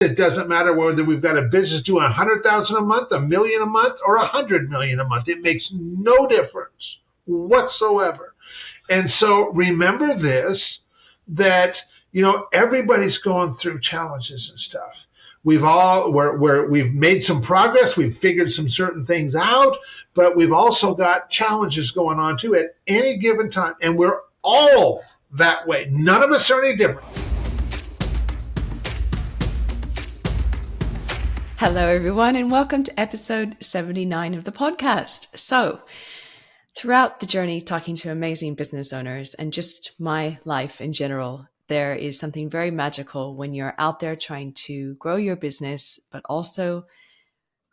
It doesn't matter whether we've got a business doing 100,000 a month, a million a month, or 100 million a month. It makes no difference whatsoever. And so remember this, that, everybody's going through challenges and stuff. We've made some progress. We've figured some certain things out, but we've also got challenges going on too at any given time. And we're all that way. None of us are any different. Hello, everyone, and welcome to episode 79 of the podcast. So, throughout the journey talking to amazing business owners and just my life in general, there is something very magical when you're out there trying to grow your business, but also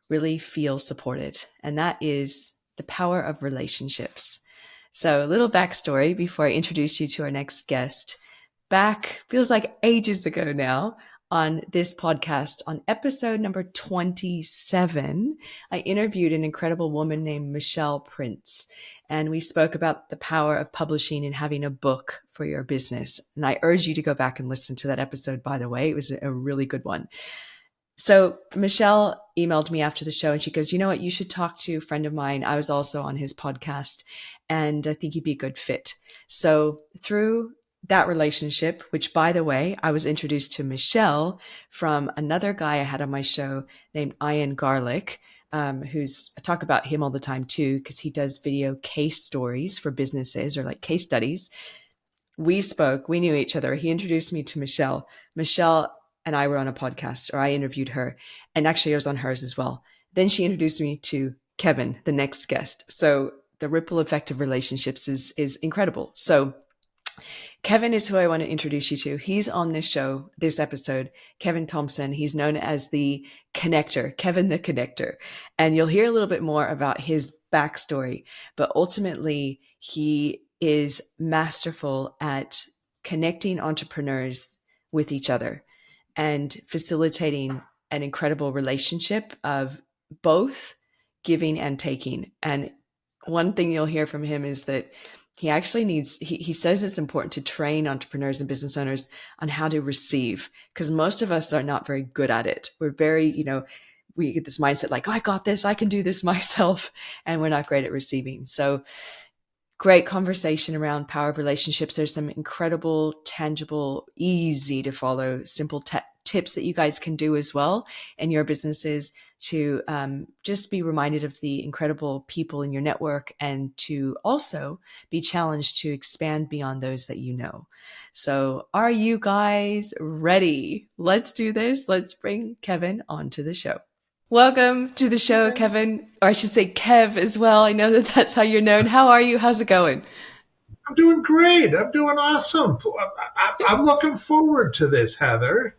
really feel supported. And that is the power of relationships. So, a little backstory before I introduce you to our next guest. Back, feels like ages ago now, on this podcast, on episode number 27, I interviewed an incredible woman named Michelle Prince, and we spoke about the power of publishing and having a book for your business. And I urge you to go back and listen to that episode, by the way. It was a really good one. So Michelle emailed me after the show and she goes, you know what, you should talk to a friend of mine. I was also on his podcast and I think he'd be a good fit. So through that relationship, which, by the way, I was introduced to Michelle from another guy I had on my show named Ian Garlic, I talk about him all the time too, because he does video case stories for businesses or like case studies. We spoke, we knew each other. He introduced me to Michelle. Michelle and I were on a podcast, or I interviewed her, and actually I was on hers as well. Then she introduced me to Kevin, the next guest. So the ripple effect of relationships is incredible. So Kevin is who I want to introduce you to. He's on this show, this episode, Kevin Thompson. He's known as the Connector, Kevin the Connector. And you'll hear a little bit more about his backstory. But ultimately, he is masterful at connecting entrepreneurs with each other and facilitating an incredible relationship of both giving and taking. And one thing you'll hear from him is that he actually he says it's important to train entrepreneurs and business owners on how to receive, because most of us are not very good at it. We're very, we get this mindset like, oh, I got this, I can do this myself, and we're not great at receiving. So great conversation around power of relationships. There's some incredible, tangible, easy to follow, simple tips that you guys can do as well in your businesses to just be reminded of the incredible people in your network and to also be challenged to expand beyond those that you know. So are you guys ready? Let's do this. Let's bring Kevin onto the show. Welcome to the show, Kevin, or I should say Kev as well. I know that that's how you're known. How are you? How's it going? I'm doing great. I'm doing awesome. I'm looking forward to this, Heather.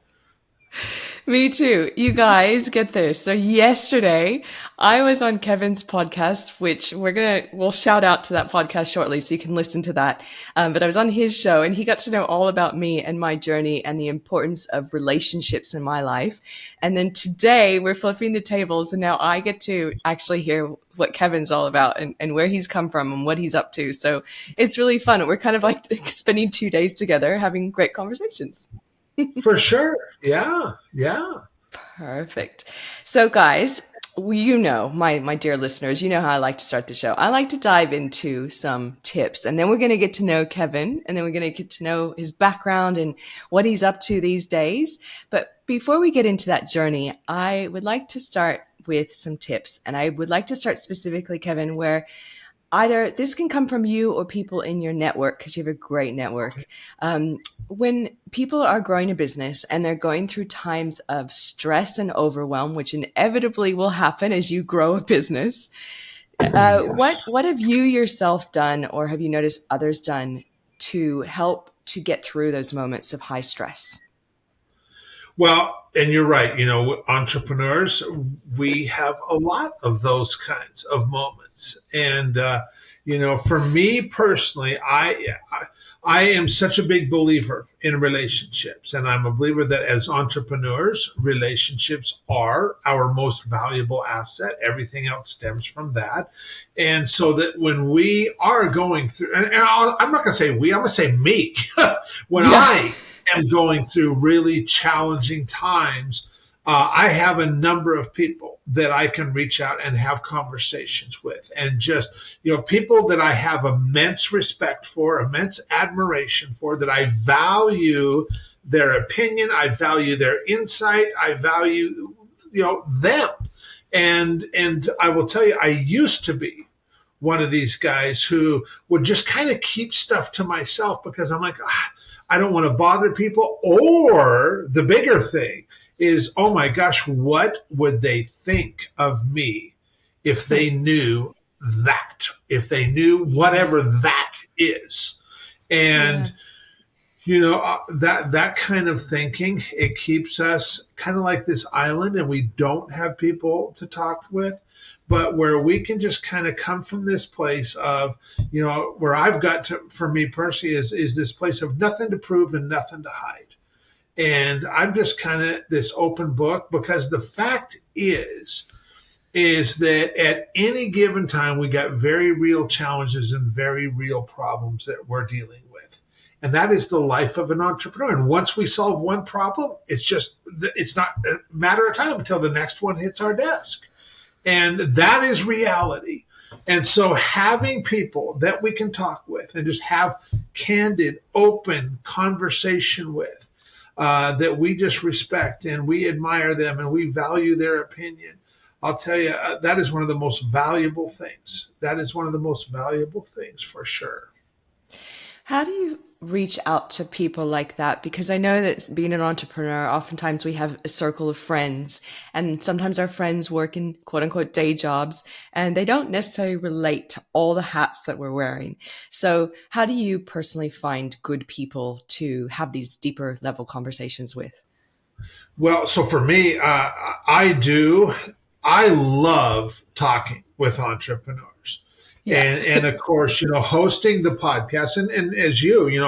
Me too. You guys, get this. So yesterday I was on Kevin's podcast, which we'll shout out to that podcast shortly so you can listen to that. But I was on his show and he got to know all about me and my journey and the importance of relationships in my life. And then today we're flipping the tables and now I get to actually hear what Kevin's all about and where he's come from and what he's up to. So it's really fun. We're kind of like spending 2 days together having great conversations. For sure. Yeah. Perfect. So guys, my dear listeners, you know how I like to start the show. I like to dive into some tips and then we're going to get to know Kevin and then we're going to get to know his background and what he's up to these days. But before we get into that journey, I would like to start with some tips. And I would like to start specifically, Kevin, where either this can come from you or people in your network, because you have a great network. When people are growing a business and they're going through times of stress and overwhelm, which inevitably will happen as you grow a business, what have you yourself done or have you noticed others done to help to get through those moments of high stress? Well, and you're right. Entrepreneurs, we have a lot of those kinds of moments. And, for me personally, I am such a big believer in relationships. And I'm a believer that as entrepreneurs, relationships are our most valuable asset. Everything else stems from that. And so that when we are going through, and I'm not going to say we, I'm going to say me, when I am going through really challenging times, I have a number of people that I can reach out and have conversations with, and just, people that I have immense respect for, immense admiration for, that I value their opinion, I value their insight, I value, them. And I will tell you, I used to be one of these guys who would just kind of keep stuff to myself because I'm like, I don't want to bother people. Or the bigger thing is, oh my gosh, what would they think of me if they knew that, if they knew whatever that is? And, that kind of thinking, it keeps us kind of like this island, and we don't have people to talk with, but where we can just kind of come from this place of, where I've got to, for me personally, is this place of nothing to prove and nothing to hide. And I'm just kind of this open book, because the fact is that at any given time, we got very real challenges and very real problems that we're dealing with. And that is the life of an entrepreneur. And once we solve one problem, it's not a matter of time until the next one hits our desk. And that is reality. And so having people that we can talk with and just have candid, open conversation with, that we just respect and we admire them and we value their opinion, I'll tell you, that is one of the most valuable things. That is one of the most valuable things for sure. How do you reach out to people like that? Because I know that being an entrepreneur, oftentimes we have a circle of friends, and sometimes our friends work in quote unquote day jobs, and they don't necessarily relate to all the hats that we're wearing. So how do you personally find good people to have these deeper level conversations with? Well, so for me, I love talking with entrepreneurs. Yeah. And of course, hosting the podcast and as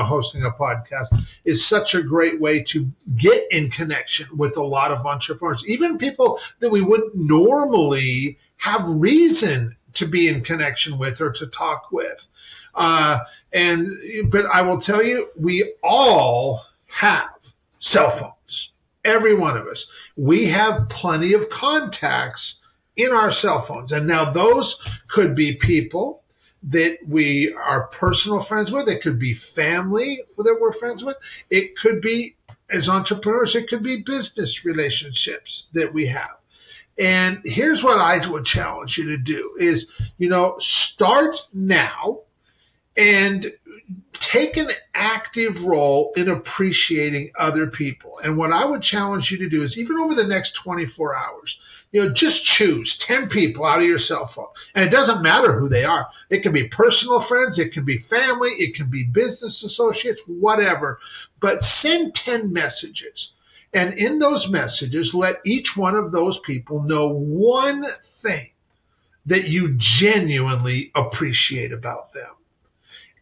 hosting a podcast is such a great way to get in connection with a lot of entrepreneurs, even people that we wouldn't normally have reason to be in connection with or to talk with. But I will tell you, we all have cell phones, every one of us. We have plenty of contacts in our cell phones. And now those could be people that we are personal friends with. It could be family that we're friends with. It could be, as entrepreneurs, it could be business relationships that we have. And here's what I would challenge you to do is, start now and take an active role in appreciating other people. And what I would challenge you to do is, even over the next 24 hours, just choose 10 people out of your cell phone. And it doesn't matter who they are. It can be personal friends, it can be family, it can be business associates, whatever. But send 10 messages. And in those messages, let each one of those people know one thing that you genuinely appreciate about them.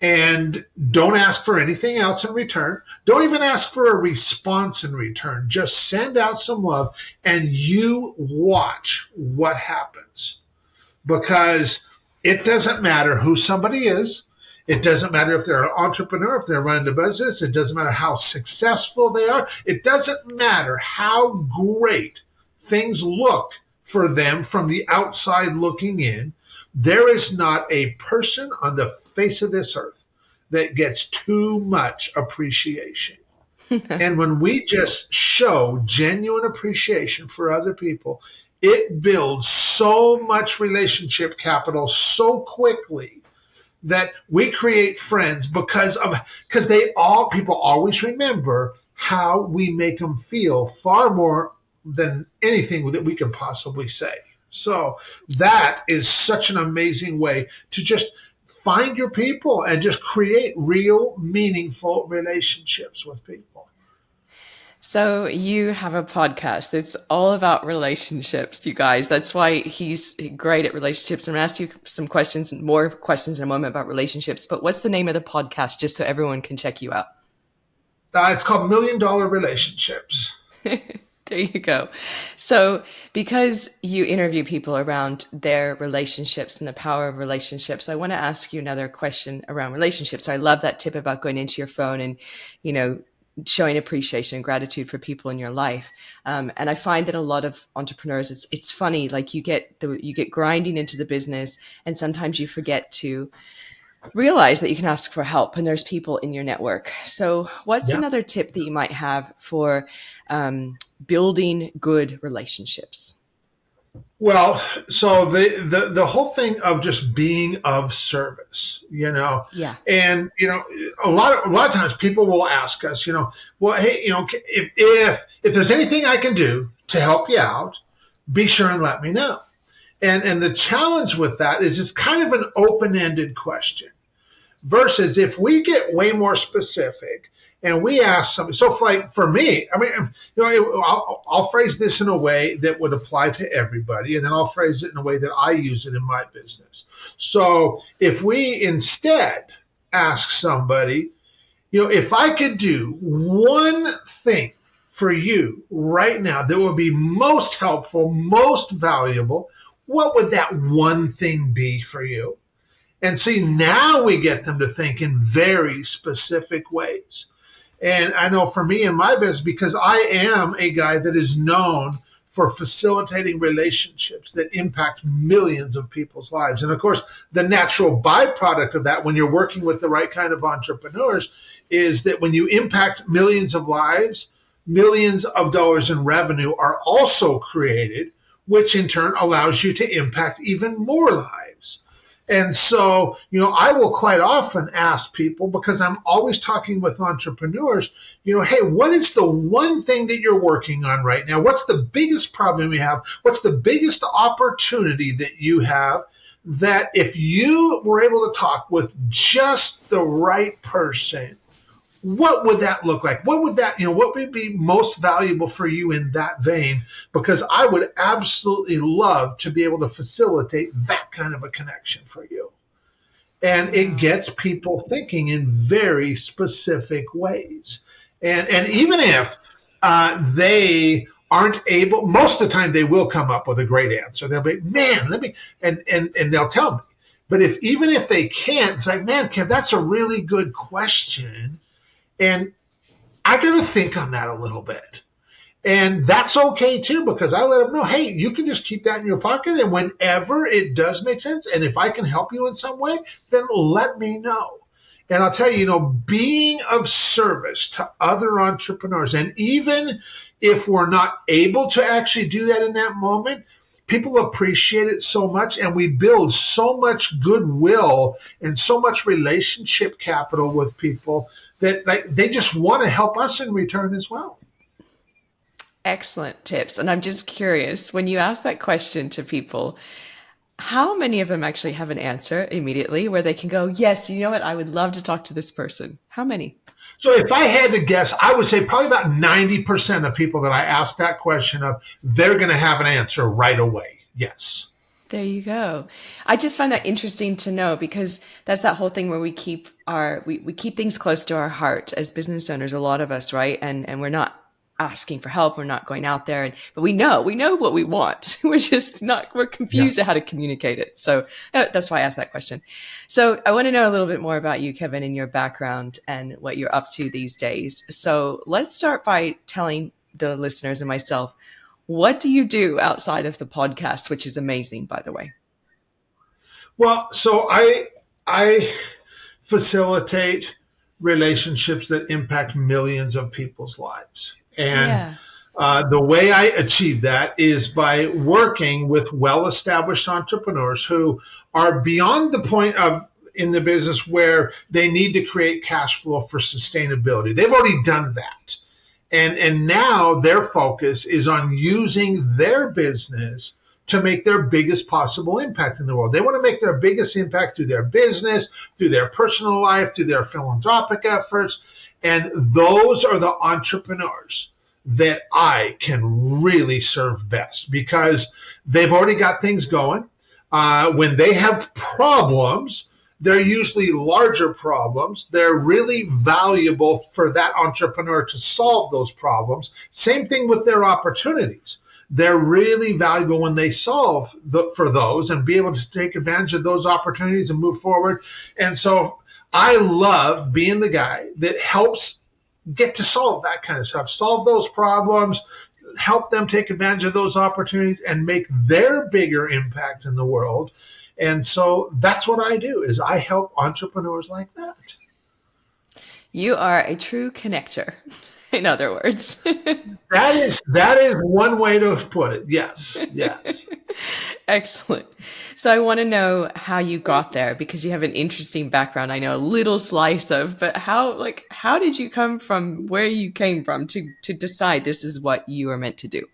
And don't ask for anything else in return. Don't even ask for a response in return. Just send out some love and you watch what happens. Because it doesn't matter who somebody is. It doesn't matter if they're an entrepreneur, if they're running a business. It doesn't matter how successful they are. It doesn't matter how great things look for them from the outside looking in. There is not a person on the face of this earth that gets too much appreciation. And when we just show genuine appreciation for other people, it builds so much relationship capital so quickly that we create friends because people always remember how we make them feel far more than anything that we can possibly say. So that is such an amazing way to just find your people and just create real, meaningful relationships with people. So you have a podcast that's all about relationships, you guys. That's why he's great at relationships. I'm going to ask you more questions in a moment about relationships. But what's the name of the podcast, just so everyone can check you out? It's called $1 Million Relationships. There you go. So because you interview people around their relationships and the power of relationships, I want to ask you another question around relationships. I love that tip about going into your phone and, showing appreciation and gratitude for people in your life. And I find that a lot of entrepreneurs, it's funny, like you get grinding into the business, and sometimes you forget to realize that you can ask for help and there's people in your network. So what's Yeah. another tip that you might have for building good relationships? Well, so the whole thing of just being of service, Yeah. and a lot of times people will ask us, well, hey, if there's anything I can do to help you out, be sure and let me know. And the challenge with that is it's kind of an open-ended question. Versus if we get way more specific and we ask something, so like for me, I mean, I'll phrase this in a way that would apply to everybody, and then I'll phrase it in a way that I use it in my business. So if we instead ask somebody, if I could do one thing for you right now that would be most helpful, most valuable, what would that one thing be for you? And see, now we get them to think in very specific ways. And I know for me in my business, because I am a guy that is known for facilitating relationships that impact millions of people's lives. And of course, the natural byproduct of that when you're working with the right kind of entrepreneurs is that when you impact millions of lives, millions of dollars in revenue are also created, which in turn allows you to impact even more lives. And so, I will quite often ask people, because I'm always talking with entrepreneurs, hey, what is the one thing that you're working on right now? What's the biggest problem you have? What's the biggest opportunity that you have that if you were able to talk with just the right person, what would that look like? What would be most valuable for you in that vein? Because I would absolutely love to be able to facilitate that kind of a connection for you. And it gets people thinking in very specific ways. And even if they aren't able, most of the time they will come up with a great answer. They'll be, man, and they'll tell me. But even if they can't, it's like, man, Kev, that's a really good question. And I got to think on that a little bit. And that's okay too, because I let them know, hey, you can just keep that in your pocket. And whenever it does make sense, and if I can help you in some way, then let me know. And I'll tell you, being of service to other entrepreneurs, and even if we're not able to actually do that in that moment, people appreciate it so much, and we build so much goodwill and so much relationship capital with people that they just want to help us in return as well. Excellent tips. And I'm just curious, when you ask that question to people, how many of them actually have an answer immediately where they can go, yes, you know what, I would love to talk to this person? How many? So if I had to guess, I would say probably about 90% of people that I ask that question of, they're going to have an answer right away. Yes. There you go. I just find that interesting to know, because that's that whole thing where we keep we keep things close to our heart as business owners, a lot of us, right? And we're not asking for help. We're not going out there, but we know what we want. We're confused at how to communicate it. So that's why I asked that question. So I want to know a little bit more about you, Kevin, and your background and what you're up to these days. So let's start by telling the listeners and myself, what do you do outside of the podcast, which is amazing, by the way? Well, so I facilitate relationships that impact millions of people's lives. And the way I achieve that is by working with well-established entrepreneurs who are beyond the point of in the business where they need to create cash flow for sustainability. They've already done that. And now their focus is on using their business to make their biggest possible impact in the world. They want to make their biggest impact through their business, through their personal life, through their philanthropic efforts. And those are the entrepreneurs that I can really serve best, because they've already got things going. When they have problems, they're usually larger problems. They're really valuable for that entrepreneur to solve those problems. Same thing with their opportunities. They're really valuable when they solve for those and be able to take advantage of those opportunities and move forward. And so I love being the guy that helps get to solve that kind of stuff, solve those problems, help them take advantage of those opportunities and make their bigger impact in the world. And so that's what I do, is I help entrepreneurs like that. You are a true connector, in other words. That is one way to put it. Yes. Excellent. So I want to know how you got there, because you have an interesting background. I know a little slice of, but how did you come from where you came from to decide this is what you are meant to do?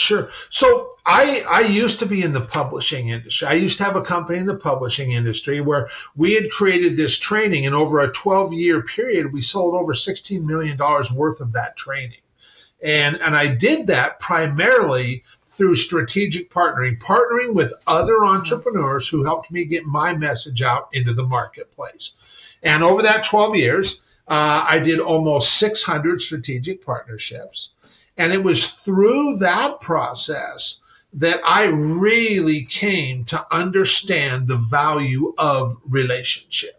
Sure. So I used to be in the publishing industry. I used to have a company in the publishing industry where we had created this training, and over a 12-year period, we sold over $16 million worth of that training. And I did that primarily through strategic partnering with other entrepreneurs who helped me get my message out into the marketplace. And over that 12 years, I did almost 600 strategic partnerships. And it was through that process that I really came to understand the value of relationships.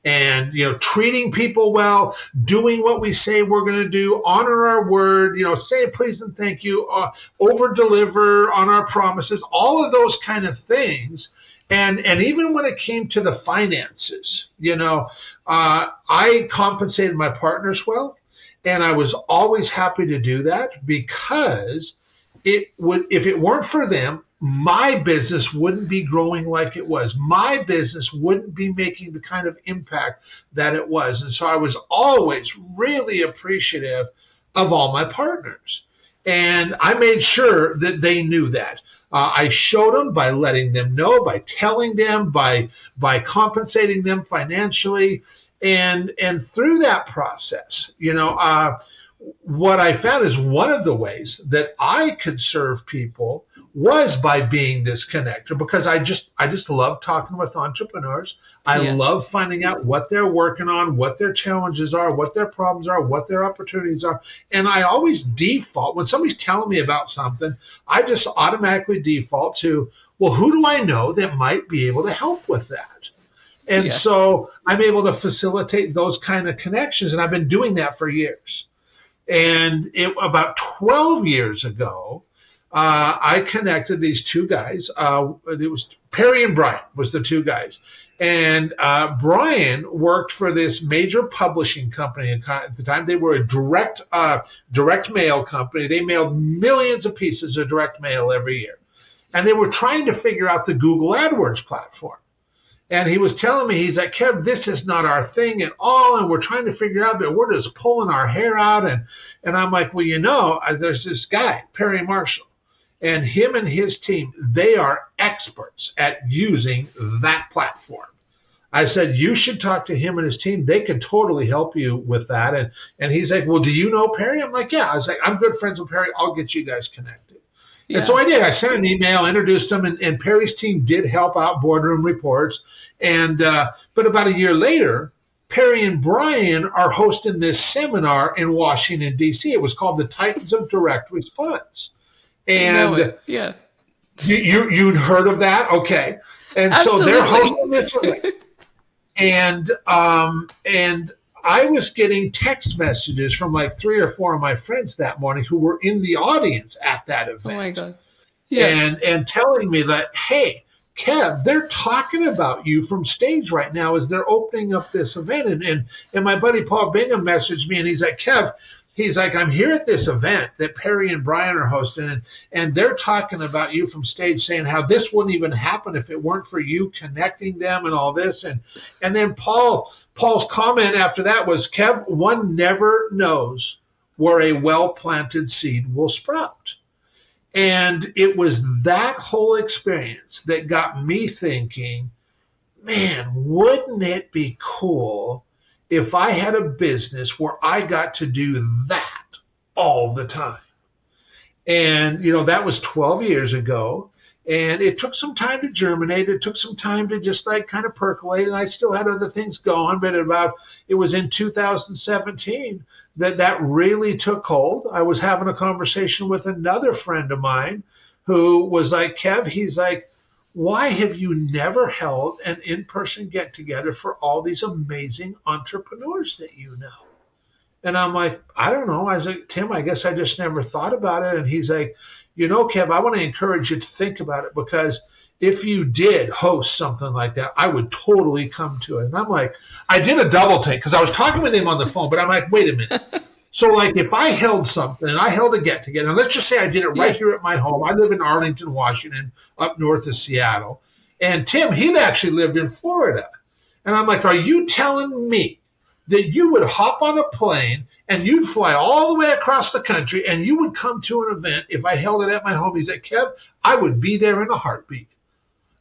And, treating people well, doing what we say we're going to do, honor our word, say please and thank you, over deliver on our promises, all of those kind of things. And even when it came to the finances, I compensated my partners well. And I was always happy to do that, because if it weren't for them, my business wouldn't be growing like it was. My business wouldn't be making the kind of impact that it was. And so I was always really appreciative of all my partners. And I made sure that they knew that. I showed them by letting them know, by telling them, by compensating them financially. And through that process, what I found is one of the ways that I could serve people was by being this connector, because I just love talking with entrepreneurs. I love finding out what they're working on, what their challenges are, what their problems are, what their opportunities are. And I always default, when somebody's telling me about something, I just automatically default to, well, who do I know that might be able to help with that? And so I'm able to facilitate those kind of connections, and I've been doing that for years. And about 12 years ago, I connected these two guys. It was Perry and Brian was the two guys. And Brian worked for this major publishing company at the time. They were a direct mail company. They mailed millions of pieces of direct mail every year. And they were trying to figure out the Google AdWords platform. And he was telling me, he's like, Kev, this is not our thing at all, and we're trying to figure out that we're just pulling our hair out. And I'm like, well, there's this guy, Perry Marshall, and him and his team, they are experts at using that platform. I said, you should talk to him and his team. They can totally help you with that. And he's like, well, do you know Perry? I'm like, yeah. I was like, I'm good friends with Perry. I'll get you guys connected. Yeah. And so I did. I sent an email, introduced them, and Perry's team did help out Boardroom Reports. And but about a year later, Perry and Brian are hosting this seminar in Washington, D.C. It was called the Titans of Direct Response. And you'd heard of that? Okay. And Absolutely. So they're hosting this event. And I was getting text messages from like 3 or 4 of my friends that morning who were in the audience at that event. Oh my God. Yeah. And telling me that, hey, Kev, they're talking about you from stage right now as they're opening up this event. And my buddy Paul Bingham messaged me, and he's like, Kev, he's like, I'm here at this event that Perry and Brian are hosting, and they're talking about you from stage, saying how this wouldn't even happen if it weren't for you connecting them and all this. And then Paul's comment after that was, Kev, one never knows where a well-planted seed will sprout. And it was that whole experience that got me thinking, man, wouldn't it be cool if I had a business where I got to do that all the time? And, that was 12 years ago. And it took some time to germinate. It took some time to just kind of percolate. And I still had other things going, but it was in 2017 that really took hold. I was having a conversation with another friend of mine who was like, Kev, he's like, why have you never held an in-person get-together for all these amazing entrepreneurs that you know? And I'm like, I don't know. I was like, Tim, I guess I just never thought about it. And he's like, Kev, I want to encourage you to think about it, because if you did host something like that, I would totally come to it. And I'm like, I did a double take because I was talking with him on the phone, but I'm like, wait a minute. So like if I held something, and I held a get together, and let's just say I did it right here at my home. I live in Arlington, Washington, up north of Seattle. And Tim, he'd actually lived in Florida. And I'm like, are you telling me that you would hop on a plane and you'd fly all the way across the country and you would come to an event if I held it at my home? He's like, Kev, I would be there in a heartbeat.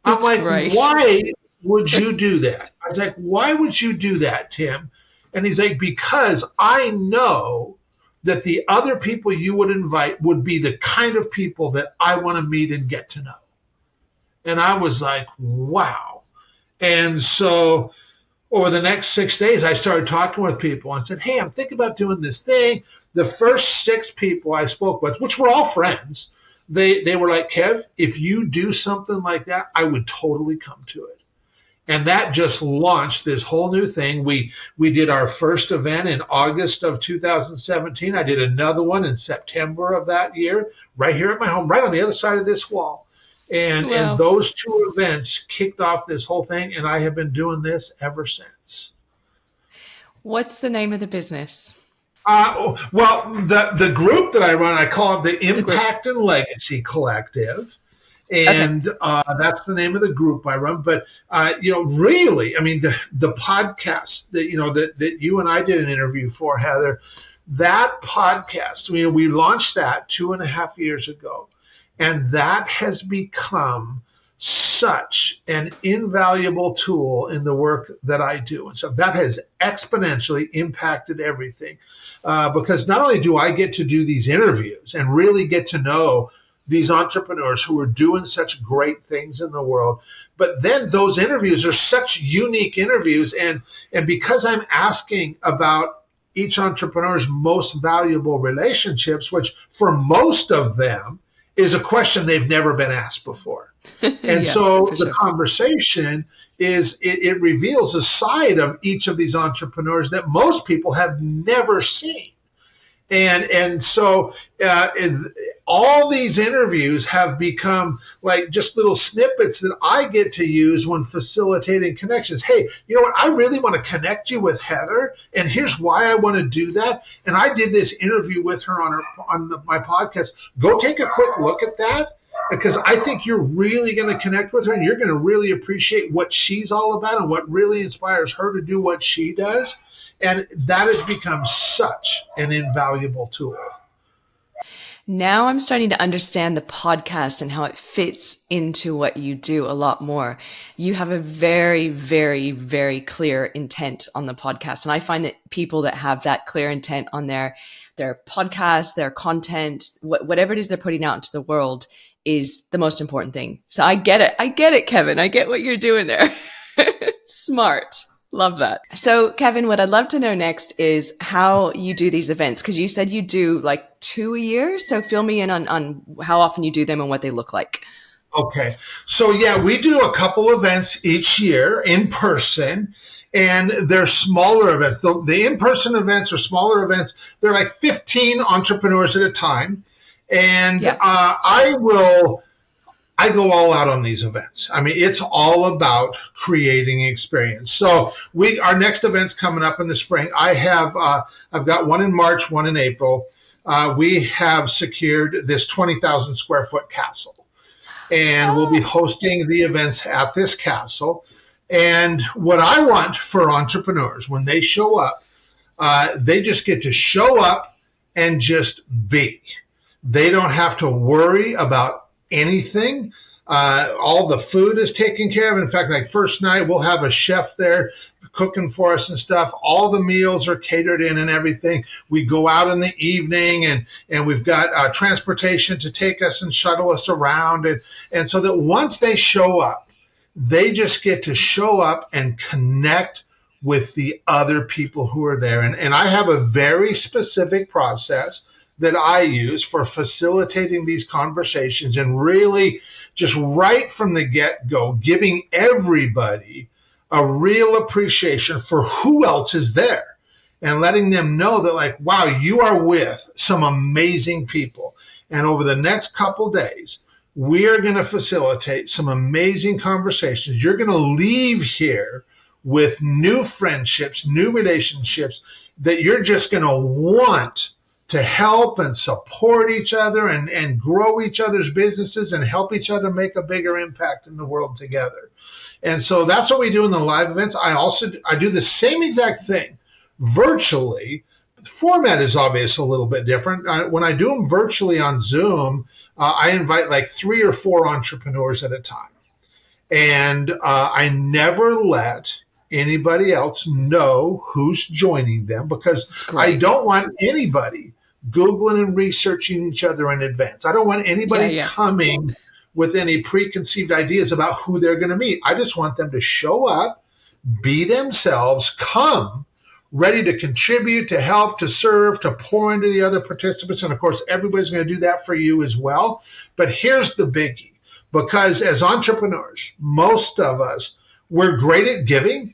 I'm That's like, great. Why would you do that? I was like, why would you do that, Tim? And he's like, because I know that the other people you would invite would be the kind of people that I want to meet and get to know. And I was like, wow. And so over the next 6 days, I started talking with people and said, hey, I'm thinking about doing this thing. The first 6 people I spoke with, which were all friends, they were like, Kev, if you do something like that, I would totally come to it. And that just launched this whole new thing. We did our first event in August of 2017. I did another one in September of that year, right here at my home, right on the other side of this wall. And, Wow. and those 2 events kicked off this whole thing, and I have been doing this ever since. What's the name of the business? Well, the group that I run, I call it the Impact and Legacy Collective. And that's the name of the group I run. But, really, I mean, the podcast that you and I did an interview for, Heather, that podcast, we launched that 2.5 years ago. And that has become such an invaluable tool in the work that I do. And so that has exponentially impacted everything. Because not only do I get to do these interviews and really get to know these entrepreneurs who are doing such great things in the world, but then those interviews are such unique interviews. And because I'm asking about each entrepreneur's most valuable relationships, which for most of them is a question they've never been asked before. And so the conversation is, it reveals a side of each of these entrepreneurs that most people have never seen. And so all these interviews have become like just little snippets that I get to use when facilitating connections. Hey, you know what? I really want to connect you with Heather, and here's why I want to do that. And I did this interview with her on my podcast. Go take a quick look at that, because I think you're really going to connect with her, and you're going to really appreciate what she's all about and what really inspires her to do what she does. And that has become such an invaluable tool. Now I'm starting to understand the podcast and how it fits into what you do a lot more. You have a very, very, very clear intent on the podcast. And I find that people that have that clear intent on their podcast, their content, whatever it is they're putting out into the world is the most important thing. So I get it, Kevin. I get what you're doing there. Smart. Love that. So, Kevin, what I'd love to know next is how you do these events, because you said you do like 2 a year. So fill me in on how often you do them and what they look like. Okay. So, we do a couple events each year in person, and they're smaller events. The in-person events are smaller events. They're like 15 entrepreneurs at a time. And I go all out on these events. I mean, it's all about creating experience. So our next event's coming up in the spring. I've got one in March, one in April. We have secured this 20,000 square foot castle, and we'll be hosting the events at this castle. And what I want for entrepreneurs when they show up, they just get to show up and just be. They don't have to worry about anything. All the food is taken care of. In fact, like first night, we'll have a chef there cooking for us and stuff. All the meals are catered in and everything. We go out in the evening, and we've got transportation to take us and shuttle us around. And so that once they show up, they just get to show up and connect with the other people who are there. And I have a very specific process that I use for facilitating these conversations, and really just right from the get-go, giving everybody a real appreciation for who else is there. and letting them know that, like, wow, you are with some amazing people. And over the next couple days, we are going to facilitate some amazing conversations. You're going to leave here with new friendships, new relationships that you're just going to want to help and support each other and grow each other's businesses and help each other make a bigger impact in the world together. And so that's what we do in the live events. I do the same exact thing virtually. The format is obviously a little bit different. When I do them virtually on Zoom, I invite like 3 or 4 entrepreneurs at a time. And I never let anybody else know who's joining them, because I don't want anybody Googling and researching each other in advance. I don't want anybody coming with any preconceived ideas about who they're going to meet. I just want them to show up, be themselves, come ready to contribute, to help, to serve, to pour into the other participants. And of course, everybody's going to do that for you as well. But here's the biggie, because as entrepreneurs, most of us, we're great at giving,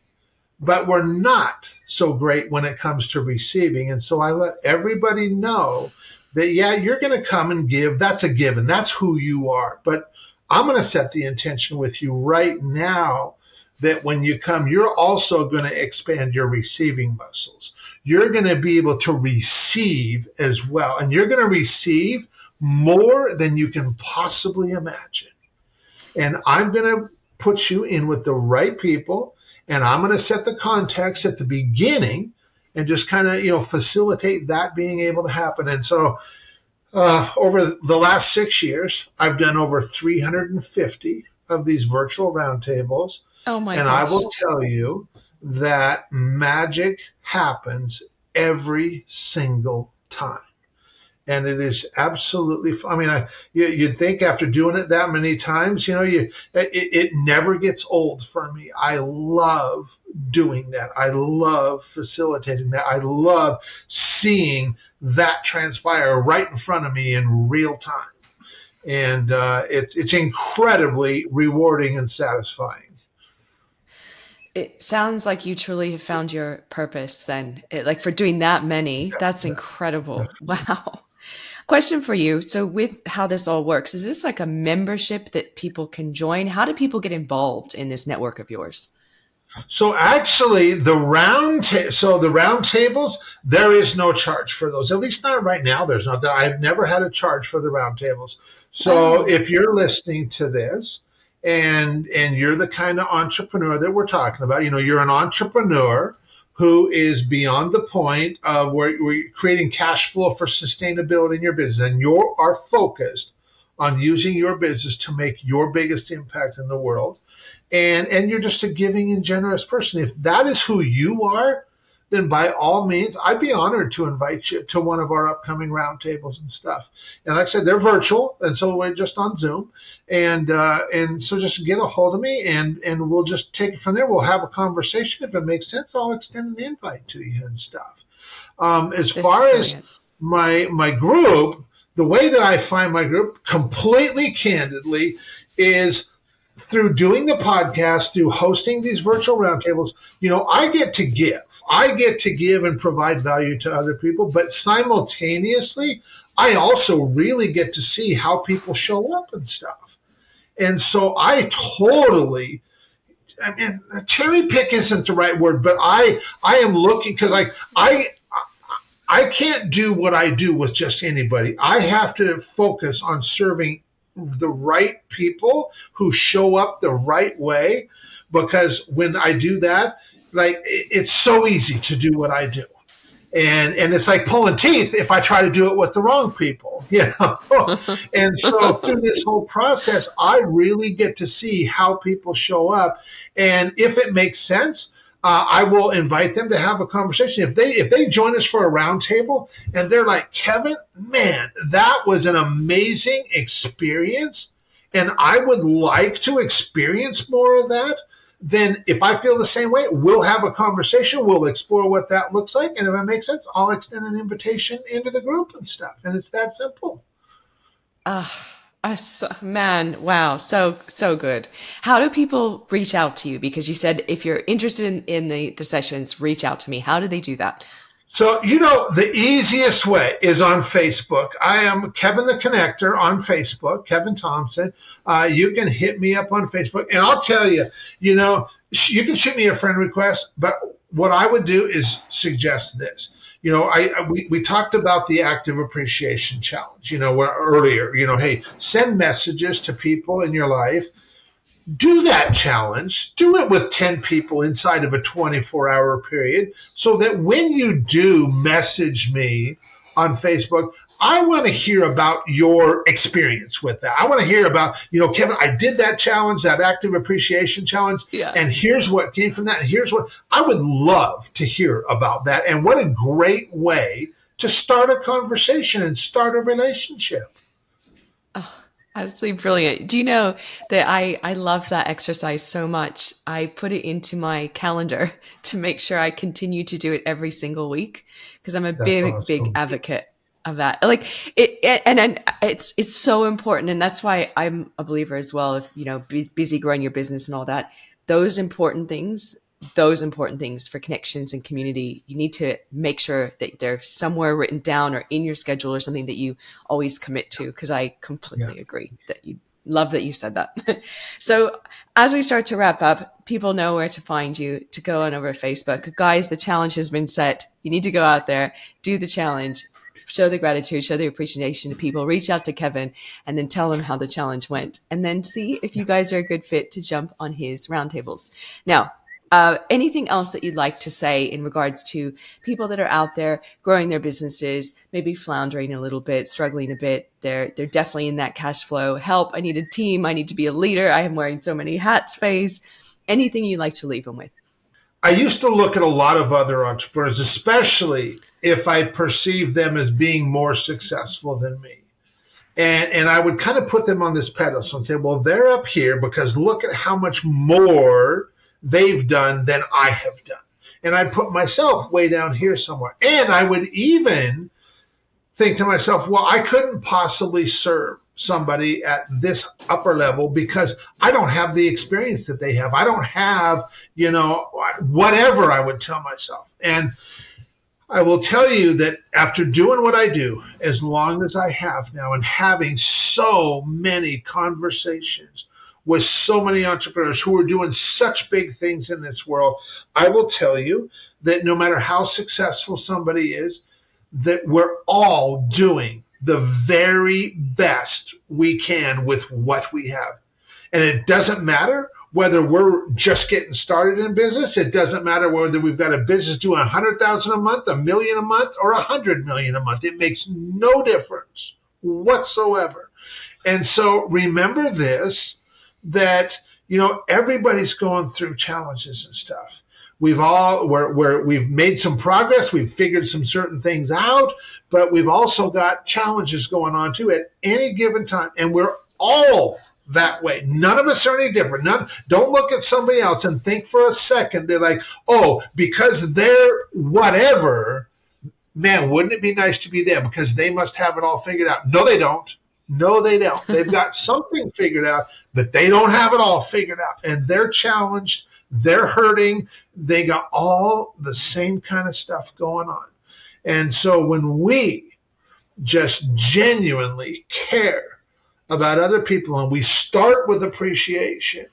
but we're not so great when it comes to receiving. And so I let everybody know that, yeah, you're going to come and give. That's a given. That's who you are. But I'm going to set the intention with you right now that when you come, you're also going to expand your receiving muscles. You're going to be able to receive as well. And you're going to receive more than you can possibly imagine. And I'm going to put you in with the right people. And I'm going to set the context at the beginning and just kind of, facilitate that being able to happen. And so over the last 6 years, I've done over 350 of these virtual roundtables. Oh my gosh. And I will tell you that magic happens every single time. And it is absolutely, you'd think after doing it that many times, it never gets old for me. I love doing that. I love facilitating that. I love seeing that transpire right in front of me in real time. And it's incredibly rewarding and satisfying. It sounds like you truly have found your purpose then. Like for doing that many, that's incredible. Wow. Question for you. So with how this all works, is this like a membership that people can join? How do people get involved in this network of yours? So actually the roundtables, there is no charge for those. At least not right now. There's not. I've never had a charge for the roundtables. So if you're listening to this and you're the kind of entrepreneur that we're talking about, you're an entrepreneur who is beyond the point of where you're creating cash flow for sustainability in your business, and you are focused on using your business to make your biggest impact in the world, and you're just a giving and generous person. If that is who you are, then by all means, I'd be honored to invite you to one of our upcoming roundtables and stuff. And like I said, they're virtual, and so we're just on Zoom. And so just get a hold of me, and we'll just take it from there. We'll have a conversation. If it makes sense, I'll extend an invite to you and stuff. As far as my group, the way that I find my group, completely candidly, is through doing the podcast, through hosting these virtual roundtables. I get to give. I get to give and provide value to other people, but simultaneously, I also really get to see how people show up and stuff. And so I totally, cherry pick isn't the right word, but I am looking, because I can't do what I do with just anybody. I have to focus on serving the right people who show up the right way, because when I do that, it's so easy to do what I do. And it's like pulling teeth if I try to do it with the wrong people, And so through this whole process, I really get to see how people show up. And if it makes sense, I will invite them to have a conversation. If they join us for a roundtable and they're like, Kevin, man, that was an amazing experience, and I would like to experience more of that, then if I feel the same way, we'll have a conversation. We'll explore what that looks like. And if it makes sense, I'll extend an invitation into the group and stuff. And it's that simple. Man, wow. So good. How do people reach out to you? Because you said if you're interested in the sessions, reach out to me. How do they do that? So, the easiest way is on Facebook. I am Kevin the Connector on Facebook, Kevin Thompson. You can hit me up on Facebook. And I'll tell you, you can shoot me a friend request, but what I would do is suggest this. We talked about the active appreciation challenge, earlier, hey, send messages to people in your life. Do that challenge. Do it with 10 people inside of a 24-hour period so that when you do message me on Facebook, I want to hear about your experience with that. I want to hear about, Kevin, I did that challenge, that active appreciation challenge, and here's what came from that, and here's what I would love to hear about that. And what a great way to start a conversation and start a relationship. Oh, absolutely brilliant. Do you know that I love that exercise so much? I put it into my calendar to make sure I continue to do it every single week because I'm a big advocate of that. Like it's so important. And that's why I'm a believer as well. If, busy growing your business and all that, those important things for connections and community, you need to make sure that they're somewhere written down or in your schedule or something that you always commit to. Because I completely agree that you love that you said that. So as we start to wrap up, people know where to find you, to go on over Facebook. Guys, the challenge has been set. You need to go out there, do the challenge, show the gratitude, show the appreciation to people, reach out to Kevin, and then tell him how the challenge went. And then see if you guys are a good fit to jump on his roundtables. Now, anything else that you'd like to say in regards to people that are out there growing their businesses, maybe floundering a little bit, struggling a bit? They're definitely in that cash flow. Help, I need a team. I need to be a leader. I am wearing so many hats phase. Anything you'd like to leave them with? I used to look at a lot of other entrepreneurs, especially if I perceived them as being more successful than me. And I would kind of put them on this pedestal and say, well, they're up here because look at how much more they've done than I have done. And I put myself way down here somewhere. And I would even think to myself, well, I couldn't possibly serve somebody at this upper level because I don't have the experience that they have. I don't have, whatever I would tell myself. And I will tell you that after doing what I do, as long as I have now, and having so many conversations with so many entrepreneurs who are doing such big things in this world, I will tell you that no matter how successful somebody is, that we're all doing the very best we can with what we have. And it doesn't matter whether we're just getting started in business. It doesn't matter whether we've got a business doing 100,000 a month, $1 million a month, or 100 million a month. It makes no difference whatsoever. And so remember this, that, everybody's going through challenges and stuff. We've made some progress. We've figured some certain things out, but we've also got challenges going on too at any given time. And we're all that way. None of us are any different. Don't look at somebody else and think for a second, they're like, oh, because they're whatever, man, wouldn't it be nice to be them because they must have it all figured out. No, they don't. No, they don't. They've got something figured out, but they don't have it all figured out. And they're challenged. They're hurting. They got all the same kind of stuff going on. And so when we just genuinely care about other people and we start with appreciation,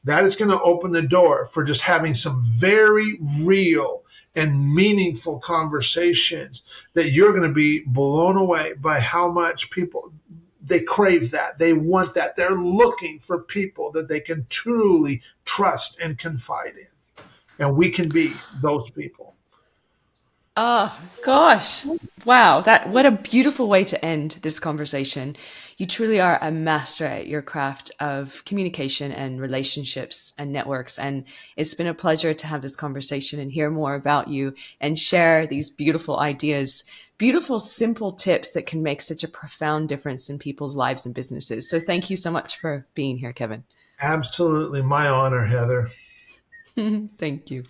that is going to open the door for just having some very real and meaningful conversations that you're going to be blown away by how much people, they crave that. They want that. They're looking for people that they can truly trust and confide in. And we can be those people. Oh, gosh. Wow. What a beautiful way to end this conversation. You truly are a master at your craft of communication and relationships and networks. And it's been a pleasure to have this conversation and hear more about you and share these beautiful ideas, beautiful, simple tips that can make such a profound difference in people's lives and businesses. So thank you so much for being here, Kevin. Absolutely. My honor, Heather. Thank you.